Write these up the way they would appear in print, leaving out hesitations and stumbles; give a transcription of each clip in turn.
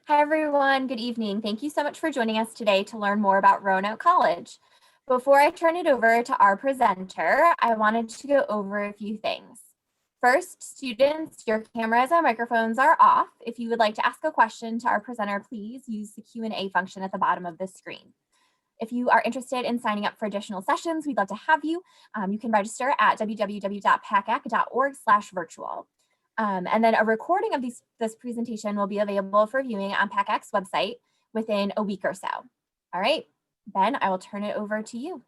Hi, everyone. Good evening. Thank you so much for joining us today to learn more about Roanoke College. Before I turn it over to our presenter, I wanted to go over a few things. First, students, your cameras and microphones are off. If you would like to ask a question to our presenter, please use the Q&A function at the bottom of the screen. If you are interested in signing up for additional sessions, we'd love to have you. You can register at www.pacac.org/virtual. And then a recording of this presentation will be available for viewing on PACAC's website within a week or so. All right, Ben, I will turn it over to you.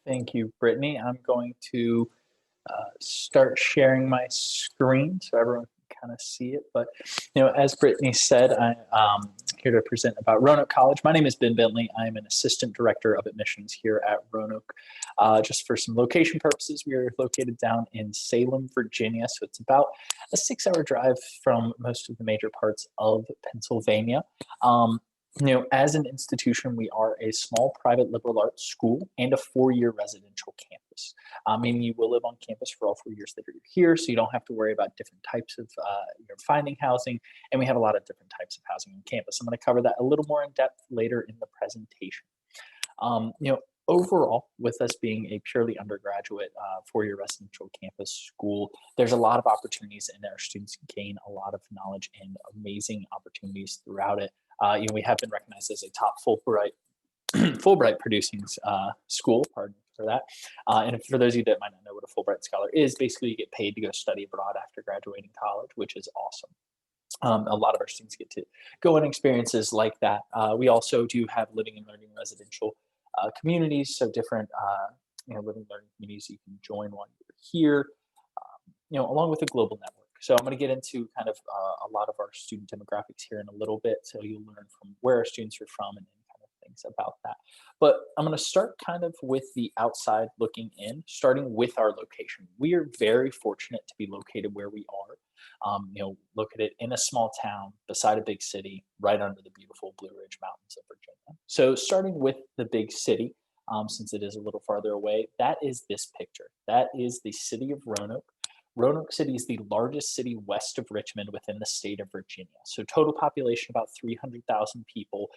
Thank you, Brittany. I'm going to start sharing my screen so everyone can kind of see it. But, as Brittany said, I'm here to present about Roanoke College. My name is Ben Bentley. I'm an assistant director of admissions here at Roanoke. Just for some location purposes, we are located down in Salem, Virginia. So it's about a 6-hour drive from most of the major parts of Pennsylvania. As an institution, we are a small private liberal arts school and a 4-year residential campus. Meaning you will live on campus for all 4 years that you're here, so you don't have to worry about different types of finding housing, and we have a lot of different types of housing on campus. I'm going to cover that a little more in depth later in the presentation. Overall, with us being a purely undergraduate 4-year residential campus school, there's a lot of opportunities, and our students gain a lot of knowledge and amazing opportunities throughout it. We have been recognized as a top Fulbright producing school, pardon for that. And for those of you that might not know what a Fulbright scholar is, basically you get paid to go study abroad after graduating college, which is awesome. A lot of our students get to go on experiences like that. We also do have living and learning residential communities, so different living and learning communities you can join while you're here, along with a global network. So I'm going to get into kind of a lot of our student demographics here in a little bit, so you'll learn from where our students are from and kind of things about that. But I'm going to start kind of with the outside looking in, starting with our location. We are very fortunate to be located where we are. Located in a small town beside a big city, right under the beautiful Blue Ridge Mountains of Virginia. So starting with the big city, since it is a little farther away, that is this picture. That is the city of Roanoke. Roanoke City is the largest city west of Richmond within the state of Virginia. So total population about 300,000 people,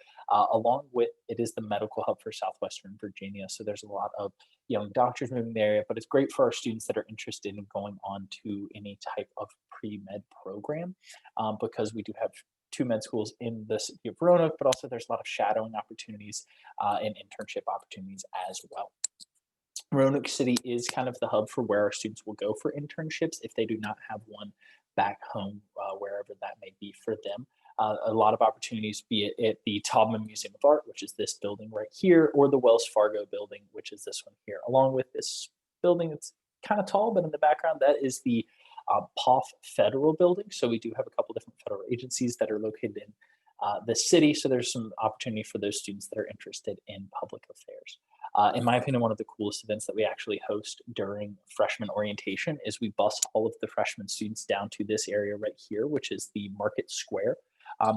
along with it is the medical hub for southwestern Virginia. So there's a lot of young doctors moving the area, but it's great for our students that are interested in going on to any type of pre-med program, because we do have 2 med schools in the city of Roanoke, but also there's a lot of shadowing opportunities and internship opportunities as well. Roanoke City is kind of the hub for where our students will go for internships if they do not have one back home, wherever that may be for them. A lot of opportunities, be it at the Taubman Museum of Art, which is this building right here, or the Wells Fargo building, which is this one here, along with this building that's kind of tall, but in the background, that is the POF Federal Building. So we do have a couple different federal agencies that are located in the city. So there's some opportunity for those students that are interested in public affairs. In my opinion, one of the coolest events that we actually host during freshman orientation is we bus all of the freshman students down to this area right here, which is the Market Square.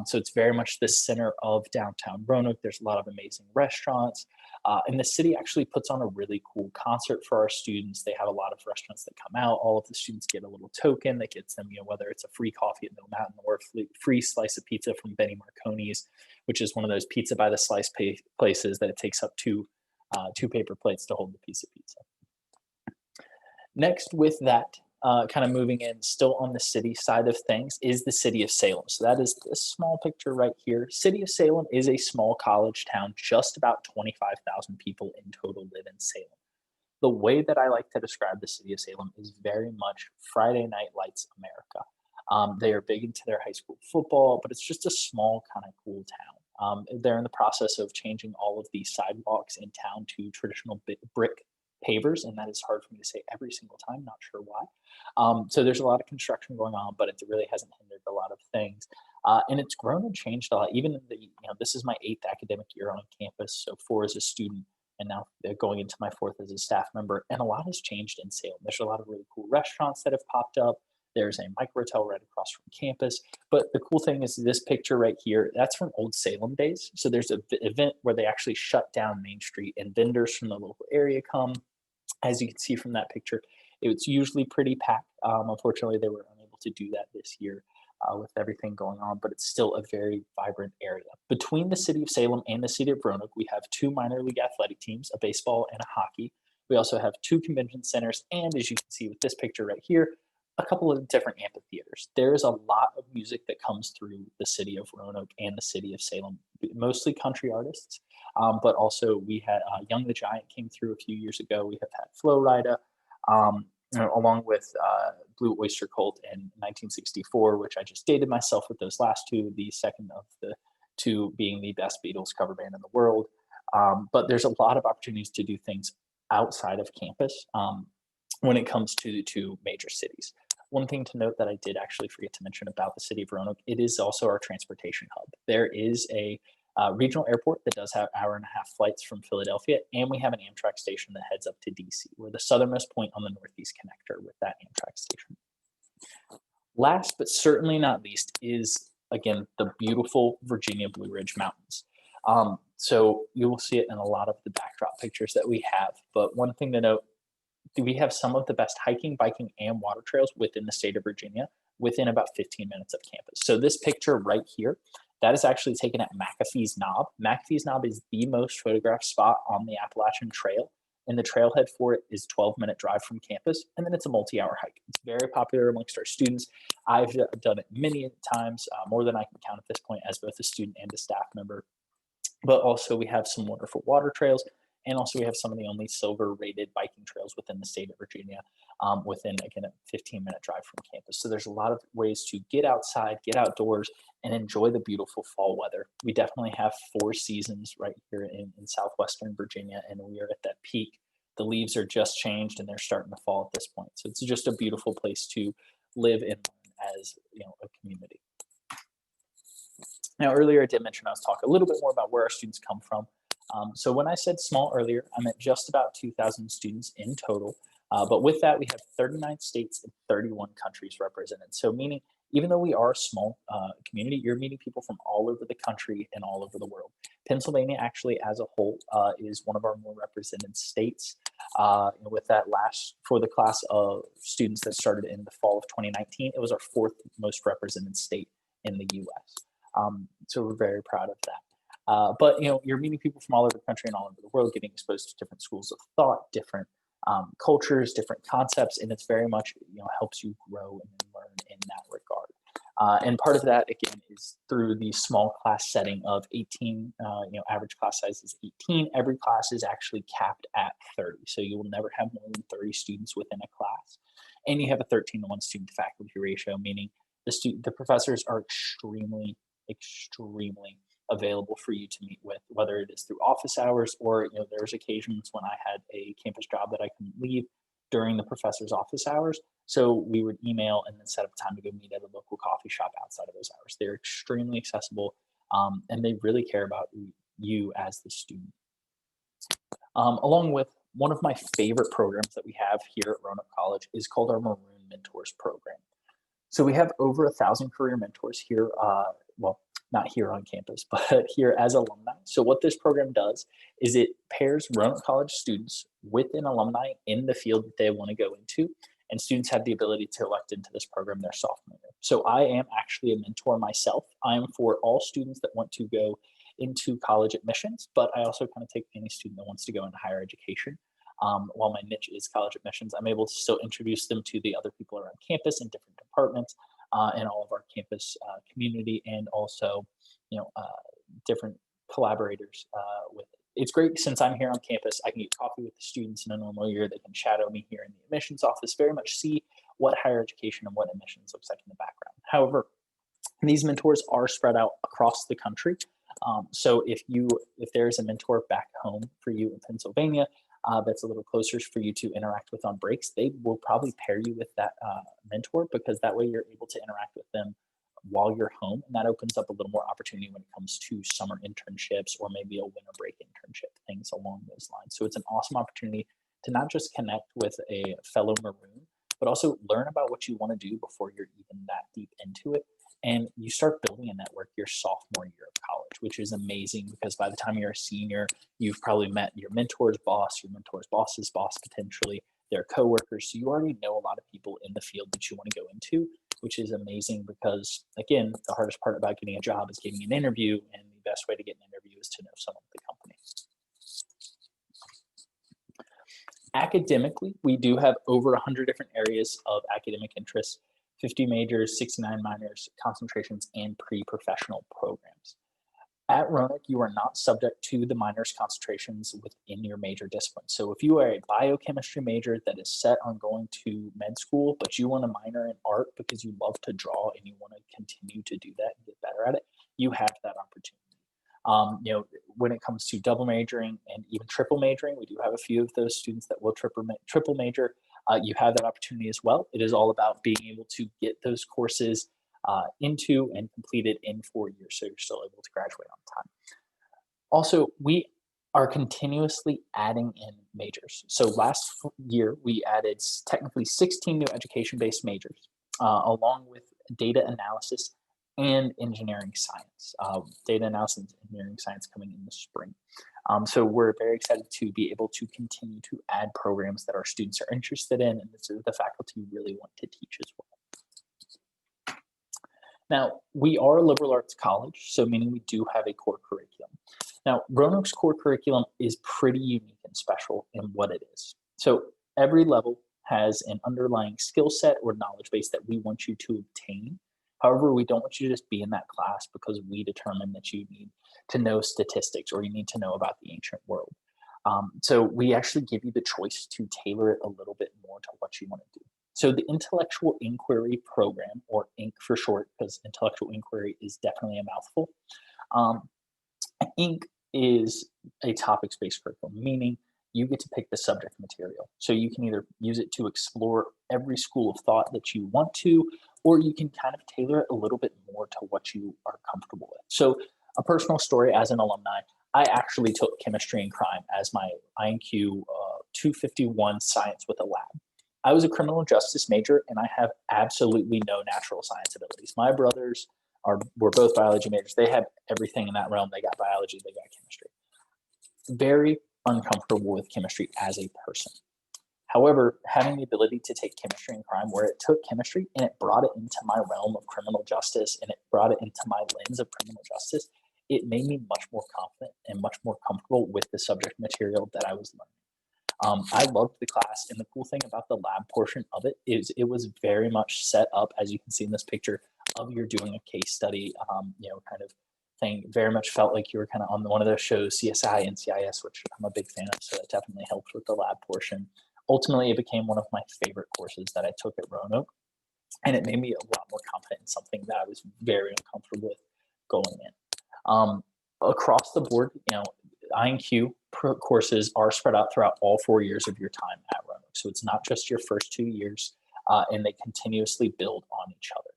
So it's very much the center of downtown Roanoke. There's a lot of amazing restaurants. And the city actually puts on a really cool concert for our students. They have a lot of restaurants that come out. All of the students get a little token that gets them, whether it's a free coffee at Middle Mountain or a free slice of pizza from Benny Marconi's, which is one of those pizza by the slice places that it takes up 2 paper plates to hold the piece of pizza. Next, with that, kind of moving in still on the city side of things, is the city of Salem. So that is this small picture right here. City of Salem is a small college town. Just about 25,000 people in total live in Salem. The way that I like to describe the city of Salem is very much Friday Night Lights America. They are big into their high school football, but it's just a small kind of cool town. They're in the process of changing all of the sidewalks in town to traditional brick pavers, and that is hard for me to say every single time, not sure why. So there's a lot of construction going on, but it really hasn't hindered a lot of things. And it's grown and changed a lot. Even in this is my 8th academic year on campus, so 4 as a student, and now going into my 4th as a staff member, and a lot has changed in Salem. There's a lot of really cool restaurants that have popped up. There's a microtel right across from campus. But the cool thing is this picture right here, that's from old Salem days. So there's an event where they actually shut down Main Street and vendors from the local area come. As you can see from that picture, it's usually pretty packed. Unfortunately, they were unable to do that this year. with everything going on, but it's still a very vibrant area. Between the city of Salem and the city of Roanoke, we have two minor league athletic teams, a baseball and a hockey. We also have two convention centers, and as you can see with this picture right here, a couple of different amphitheaters. There's a lot of music that comes through the city of Roanoke and the city of Salem, mostly country artists, but also we had Young the Giant came through a few years ago. We have had Flo Rida, along with Blue Oyster Cult in 1964, which I just dated myself with those last two, the second of the two being the best Beatles cover band in the world. But there's a lot of opportunities to do things outside of campus when it comes to the two major cities. One thing to note that I did actually forget to mention about the city of Roanoke, it is also our transportation hub. There is a regional airport that does have hour-and-a-half flights from Philadelphia, and we have an Amtrak station that heads up to DC. We're the southernmost point on the Northeast Connector with that Amtrak station. Last but certainly not least is, again, the beautiful Virginia Blue Ridge Mountains. So you will see it in a lot of the backdrop pictures that we have. But one thing to note, we have some of the best hiking, biking, and water trails within the state of Virginia within about 15 minutes of campus. So this picture right here, that is actually taken at McAfee's Knob. McAfee's Knob is the most photographed spot on the Appalachian Trail, and the trailhead for it is 12-minute drive from campus, and then it's a multi-hour hike. It's very popular amongst our students. I've done it many times, more than I can count at this point as both a student and a staff member. But also we have some wonderful water trails, and also we have some of the only silver rated biking trails within the state of Virginia, within, again, a 15-minute drive from campus. So there's a lot of ways to get outside, get outdoors, and enjoy the beautiful fall weather. We definitely have 4 seasons right here in southwestern Virginia, and we are at that peak. The leaves are just changed and they're starting to fall at this point. So it's just a beautiful place to live and learn as, a community. Now, earlier I did mention I was talking a little bit more about where our students come from. So when I said small earlier, I meant just about 2,000 students in total. But with that, we have 39 states and 31 countries represented. So meaning, even though we are a small community, you're meeting people from all over the country and all over the world. Pennsylvania actually as a whole is one of our more represented states. With that for the class of students that started in the fall of 2019, it was our 4th most represented state in the US. So we're very proud of that. But you're meeting people from all over the country and all over the world, getting exposed to different schools of thought, different cultures, different concepts, and it's very much helps you grow and learn in that regard. And part of that again is through the small class setting of 18. Average class size is 18. Every class is actually capped at 30, so you will never have more than 30 students within a class, and you have a 13-to-1 student to faculty ratio, meaning the professors are extremely available for you to meet with, whether it is through office hours or there's occasions when I had a campus job that I couldn't leave during the professor's office hours, so we would email and then set up time to go meet at a local coffee shop outside of those hours. They're extremely accessible, and they really care about you as the student. Along with one of my favorite programs that we have here at Roanoke College is called our Maroon Mentors program. So we have over 1,000 career mentors here, not here on campus, but here as alumni. So what this program does is it pairs Roanoke College students with an alumni in the field that they want to go into, and students have the ability to elect into this program their sophomore year. So I am actually a mentor myself. I am for all students that want to go into college admissions, but I also kind of take any student that wants to go into higher education. While my niche is college admissions, I'm able to still introduce them to the other people around campus in different departments and all of our campus community, and also, different collaborators with it. It's great since I'm here on campus, I can get coffee with the students in a normal year. They can shadow me here in the admissions office, very much see what higher education and what admissions looks like in the background. However, these mentors are spread out across the country. So if there's a mentor back home for you in Pennsylvania, that's a little closer for you to interact with on breaks, they will probably pair you with that mentor, because that way you're able to interact with them while you're home, and that opens up a little more opportunity when it comes to summer internships or maybe a winter break internship, things along those lines. So it's an awesome opportunity to not just connect with a fellow Maroon, but also learn about what you want to do before you're even that deep into it. And you start building a network your sophomore year of college, which is amazing, because by the time you're a senior, you've probably met your mentor's boss, your mentor's boss's boss, potentially their coworkers. So you already know a lot of people in the field that you want to go into. which is amazing because, again, the hardest part about getting a job is getting an interview, and the best way to get an interview is to know someone at the company. Academically, we do have over 100 different areas of academic interest, 50 majors, 69 minors, concentrations, and pre-professional programs. At Roanoke, you are not subject to the minors concentrations within your major discipline. So if you are a biochemistry major that is set on going to med school, but you want to minor in art because you love to draw and you want to continue to do that and get better at it, you have that opportunity. When it comes to double majoring and even triple majoring, we do have a few of those students that will triple major. You have that opportunity as well. It is all about being able to get those courses into and completed in 4 years, so you're still able to graduate on time. Also, we are continuously adding in majors. So last year, we added technically 16 new education-based majors, along with data analysis and engineering science. Data analysis and engineering science coming in the spring. So we're very excited to be able to continue to add programs that our students are interested in, and the faculty really want to teach as well. Now, we are a liberal arts college, so meaning we do have a core curriculum. Now, Roanoke's core curriculum is pretty unique and special in what it is. So every level has an underlying skill set or knowledge base that we want you to obtain. However, we don't want you to just be in that class because we determine that you need to know statistics or you need to know about the ancient world. So we actually give you the choice to tailor it a little bit more to what you want to do. So the intellectual inquiry program, or INC for short, because intellectual inquiry is definitely a mouthful. INC is a topics-based curriculum, meaning you get to pick the subject material. So you can either use it to explore every school of thought that you want to, or you can kind of tailor it a little bit more to what you are comfortable with. So a personal story as an alumni, I actually took chemistry and crime as my INQ 251 science with a lab. I was a criminal justice major, and I have absolutely no natural science abilities. My brothers were both biology majors. They had everything in that realm. They got biology, they got chemistry. Very uncomfortable with chemistry as a person. However, having the ability to take chemistry and crime, where it took chemistry and it brought it into my realm of criminal justice and it brought it into my lens of criminal justice, it made me much more confident and much more comfortable with the subject material that I was learning. I loved the class, and the cool thing about the lab portion of it is it was very much set up, as you can see in this picture, of you're doing a case study, kind of thing. Very much felt like you were kind of on one of those shows, CSI, NCIS, which I'm a big fan of, so that definitely helped with the lab portion. Ultimately, it became one of my favorite courses that I took at Roanoke, and it made me a lot more confident in something that I was very uncomfortable with going in. Across the board, INQ courses are spread out throughout all 4 years of your time at Roanoke. So it's not just your first 2 years, and they continuously build on each other.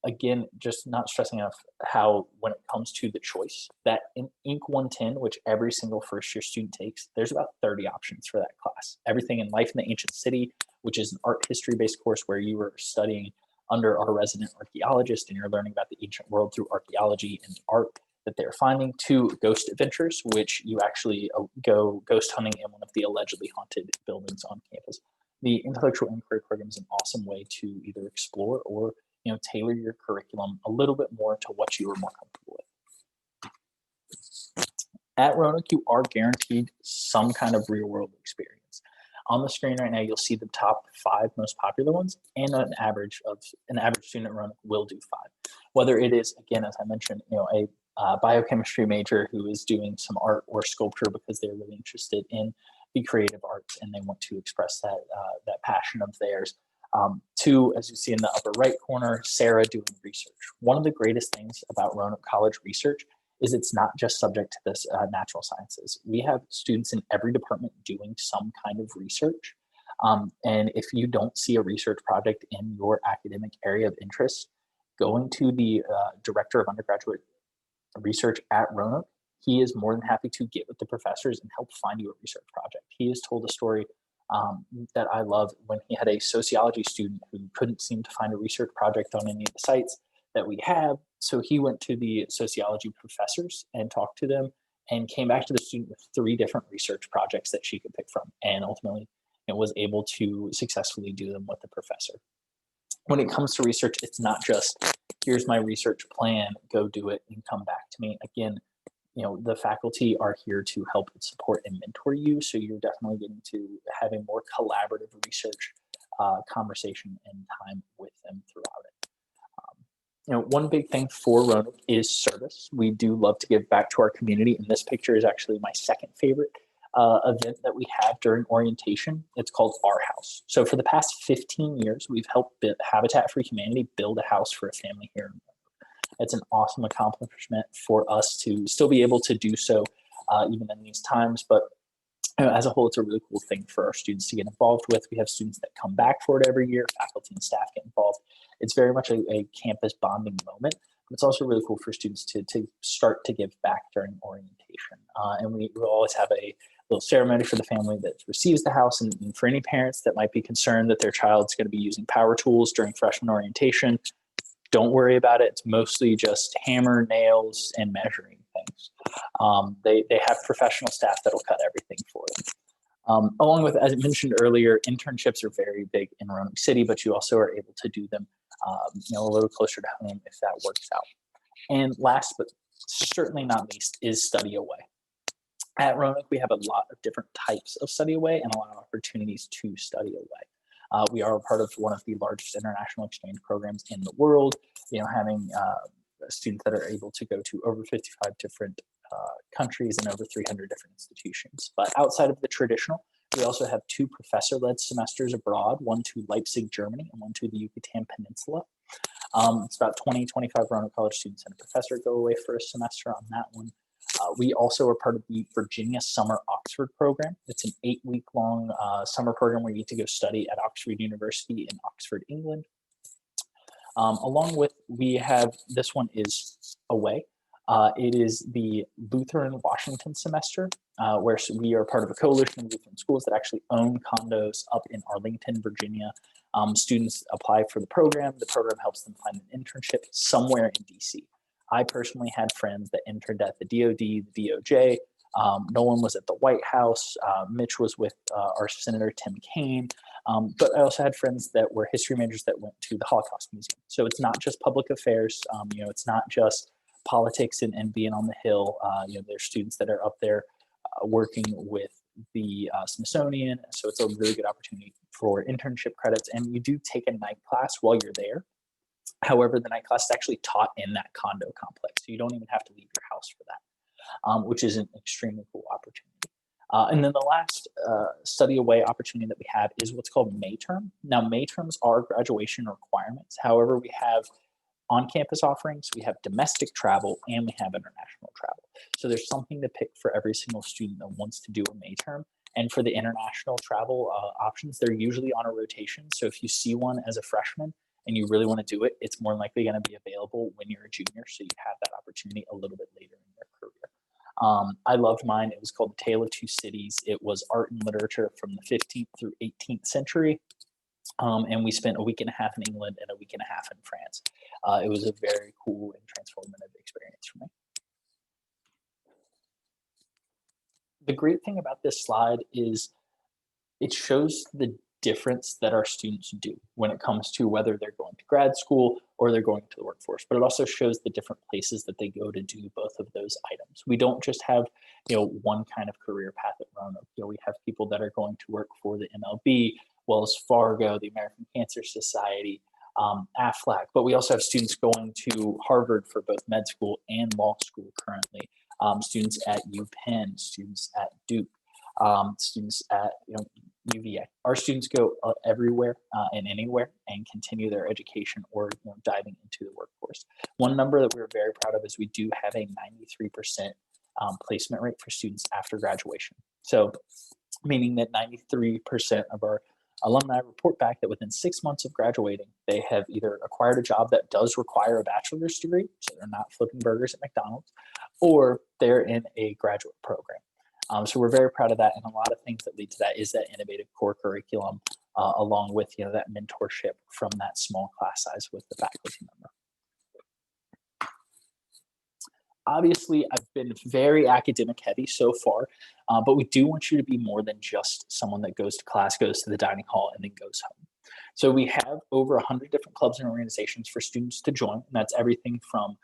Again, just not stressing enough how when it comes to the choice, that in Inc. 110, which every single first year student takes, there's about 30 options for that class. Everything in Life in the Ancient City, which is an art history based course where you are studying under our resident archaeologist and you're learning about the ancient world through archaeology and art that they're finding, to Ghost Adventures, which you actually go ghost hunting in one of the allegedly haunted buildings on campus. The intellectual inquiry program is an awesome way to either explore or tailor your curriculum a little bit more to what you are more comfortable with. At Roanoke, you are guaranteed some kind of real world experience. On the screen right now, you'll see the top 5 most popular ones, and an average student at Roanoke will do 5. Whether it is, again, as I mentioned, a biochemistry major who is doing some art or sculpture because they're really interested in the creative arts and they want to express that passion of theirs. To, as you see in the upper right corner, Sarah doing research. One of the greatest things about Roanoke College research is it's not just subject to this natural sciences. We have students in every department doing some kind of research. And if you don't see a research project in your academic area of interest, going to the director of undergraduate research at Roanoke, he is more than happy to get with the professors and help find you a research project. He has told a story that I love when he had a sociology student who couldn't seem to find a research project on any of the sites that we have. So he went to the sociology professors and talked to them and came back to the student with 3 different research projects that she could pick from. And ultimately, it was able to successfully do them with the professor. when it comes to research, it's not just here's my research plan, go do it and come back to me. Again, the faculty are here to help and support and mentor you. So you're definitely getting to have a more collaborative research conversation and time with them throughout it. One big thing for Roanoke is service. We do love to give back to our community, and this picture is actually my second favorite event that we have during orientation. It's called Our House. So for the past 15 years, we've helped Habitat for Humanity build a house for a family here in Roanoke. It's an awesome accomplishment for us to still be able to do so even in these times, but as a whole, it's a really cool thing for our students to get involved with. We have students that come back for it every year, faculty and staff get involved. It's very much a campus bonding moment. But it's also really cool for students to start to give back during orientation. And we will always have a little ceremony for the family that receives the house. And for any parents that might be concerned that their child's going to be using power tools during freshman orientation, don't worry about it. It's mostly just hammer, nails, and measuring things. They have professional staff that'll cut everything for them. Along with, as I mentioned earlier, internships are very big in Roanoke City, but you also are able to do them a little closer to home if that works out. And last but certainly not least is study away. At Roanoke, we have a lot of different types of study away and a lot of opportunities to study away. We are a part of one of the largest international exchange programs in the world, having students that are able to go to over 55 different countries and over 300 different institutions. But outside of the traditional, we also have 2 professor-led semesters abroad, one to Leipzig, Germany, and one to the Yucatan Peninsula. It's about 25 Roanoke College students and a professor go away for a semester on that one. We also are part of the Virginia Summer Oxford program. It's an 8-week-long summer program where you get to go study at Oxford University in Oxford, England. Along with, we have, this one is away. It is the Lutheran Washington semester, where we are part of a coalition of Lutheran schools that actually own condos up in Arlington, Virginia. Students apply for the program. The program helps them find an internship somewhere in DC. I personally had friends that interned at the DOD, the DOJ. Nolan was at the White House. Mitch was with our Senator Tim Kaine. But I also had friends that were history majors that went to the Holocaust Museum. So it's not just public affairs. It's not just politics and being on the Hill. There's students that are up there working with the Smithsonian. So it's a really good opportunity for internship credits. And you do take a night class while you're there. However, the night class is actually taught in that condo complex. So you don't even have to leave your house for that, which is an extremely cool opportunity. And then the last study away opportunity that we have is what's called May Term. Now, May Terms are graduation requirements. However, we have on-campus offerings, we have domestic travel, and we have international travel. So there's something to pick for every single student that wants to do a May Term. And for the international travel options, they're usually on a rotation. So if you see one as a freshman and you really want to do it, it's more likely going to be available when you're a junior. So you have that opportunity a little bit later in your career. I loved mine. It was called The Tale of Two Cities. It was art and literature from the 15th through 18th century. And we spent a week and a half in England and a week and a half in France. It was a very cool and transformative experience for me. The great thing about this slide is it shows the difference that our students do when it comes to whether they're going to grad school or they're going to the workforce, but it also shows the different places that they go to do both of those items. We don't just have, one kind of career path at Roanoke. We have people that are going to work for the MLB, Wells Fargo, the American Cancer Society, AFLAC, but we also have students going to Harvard for both med school and law school currently, students at UPenn, students at Duke, students at UVA. Our students go everywhere and anywhere and continue their education or diving into the workforce. One number that we're very proud of is we do have a 93% placement rate for students after graduation. So meaning that 93% of our alumni report back that within 6 months of graduating, they have either acquired a job that does require a bachelor's degree, so they're not flipping burgers at McDonald's, or they're in a graduate program. So we're very proud of that, and a lot of things that lead to that is that innovative core curriculum, along with that mentorship from that small class size with the faculty member. Obviously, I've been very academic heavy so far, but we do want you to be more than just someone that goes to class, goes to the dining hall, and then goes home. So we have over 100 different clubs and organizations for students to join, and that's everything from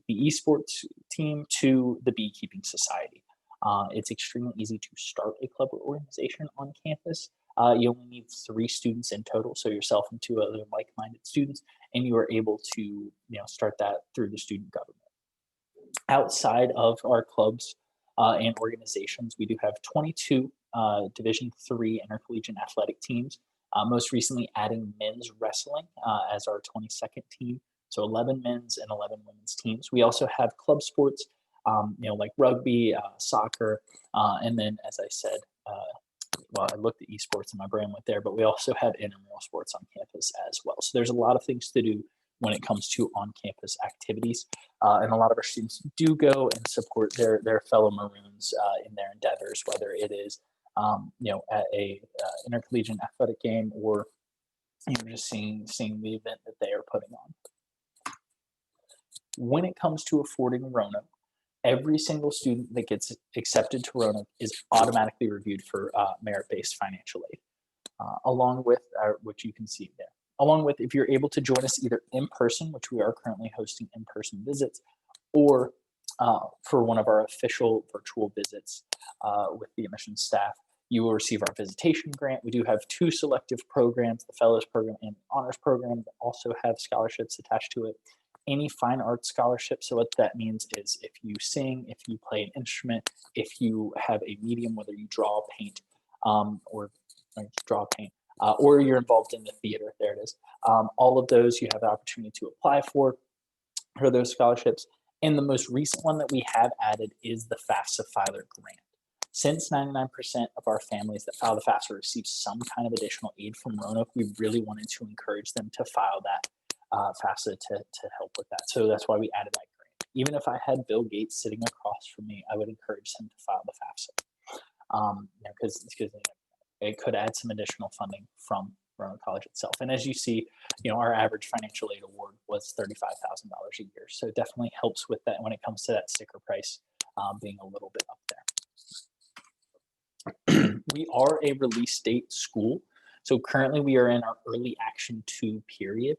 the esports team to the beekeeping society. It's extremely easy to start a club or organization on campus. You only need 3 students in total, so yourself and 2 other like-minded students, and you are able to start that through the student government. Outside of our clubs and organizations, we do have 22 Division III intercollegiate athletic teams. Most recently, adding men's wrestling as our 22nd team. So 11 men's and 11 women's teams. We also have club sports, like rugby, soccer, and then, as I said, well, I looked at esports and my brain went there, but we also have intramural sports on campus as well. So there's a lot of things to do when it comes to on-campus activities. And a lot of our students do go and support their fellow Maroons in their endeavors, whether it is at a intercollegiate athletic game or just seeing the event that they are putting on. When it comes to affording Roanoke, every single student that gets accepted to Roanoke is automatically reviewed for merit-based financial aid, along with which you can see there. Along with, if you're able to join us either in person, which we are currently hosting in-person visits, or for one of our official virtual visits with the admissions staff, you will receive our visitation grant. We do have 2 selective programs, the Fellows Program and Honors Program, that also have scholarships attached to it. Any fine arts scholarship. So what that means is if you sing, if you play an instrument, if you have a medium, whether you draw, paint, or you're involved in the theater, there it is. All of those you have the opportunity to apply for those scholarships. And the most recent one that we have added is the FAFSA filer grant. Since 99% of our families that file the FAFSA receive some kind of additional aid from Roanoke, we really wanted to encourage them to file that FAFSA to help with that. So that's why we added that grant. Even if I had Bill Gates sitting across from me, I would encourage him to file the FAFSA because it could add some additional funding from Roanoke College itself. And as you see, our average financial aid award was $35,000 a year. So it definitely helps with that when it comes to that sticker price being a little bit up there. We are a release date school. So currently we are in our early action 2 period.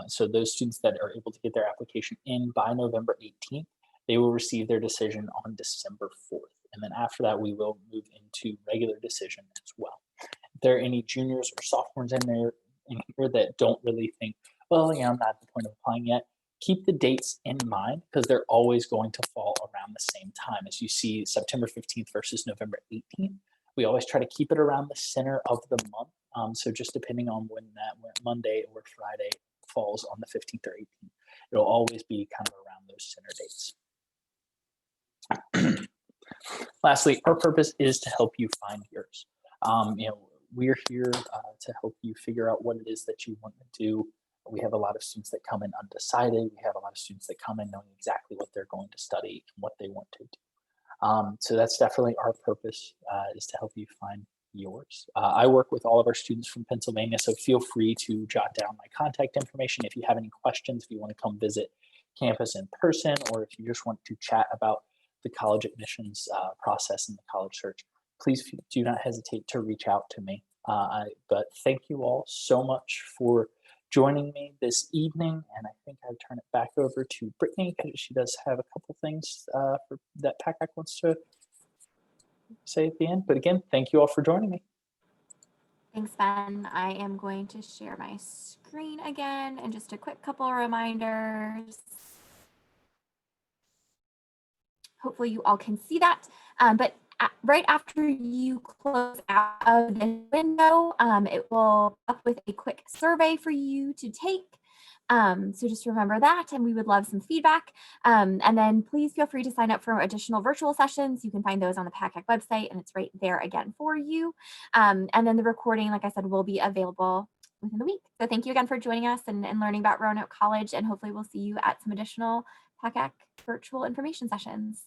So those students that are able to get their application in by November 18th, they will receive their decision on December 4th. And then after that, we will move into regular decision as well. If there are any juniors or sophomores in here that don't really think, well, I'm not at the point of applying yet, keep the dates in mind because they're always going to fall around the same time. As you see, September 15th versus November 18th, we always try to keep it around the center of the month. So just depending on when that Monday or Friday falls on the 15th or 18th, it'll always be kind of around those center dates. Lastly, our purpose is to help you find yours. We're here to help you figure out what it is that you want to do. We have a lot of students that come in undecided. We have a lot of students that come in knowing exactly what they're going to study and what they want to do. So that's definitely our purpose, is to help you find yours. I work with all of our students from Pennsylvania, so feel free to jot down my contact information if you have any questions, if you want to come visit campus in person, or if you just want to chat about the college admissions process and the college search. Please do not hesitate to reach out to me. But thank you all so much for joining me this evening, and I think I'll turn it back over to Brittany because she does have a couple things that PACAC wants to say at the end. But again, thank you all for joining me. Thanks, Ben. I am going to share my screen again and just a quick couple of reminders. Hopefully you all can see that. But right after you close out of this window, it will up with a quick survey for you to take. So just remember that, and we would love some feedback. And then please feel free to sign up for additional virtual sessions. You can find those on the PACAC website, and it's right there again for you. And then the recording, like I said, will be available within the week. So thank you again for joining us and learning about Roanoke College, and hopefully we'll see you at some additional PACAC virtual information sessions.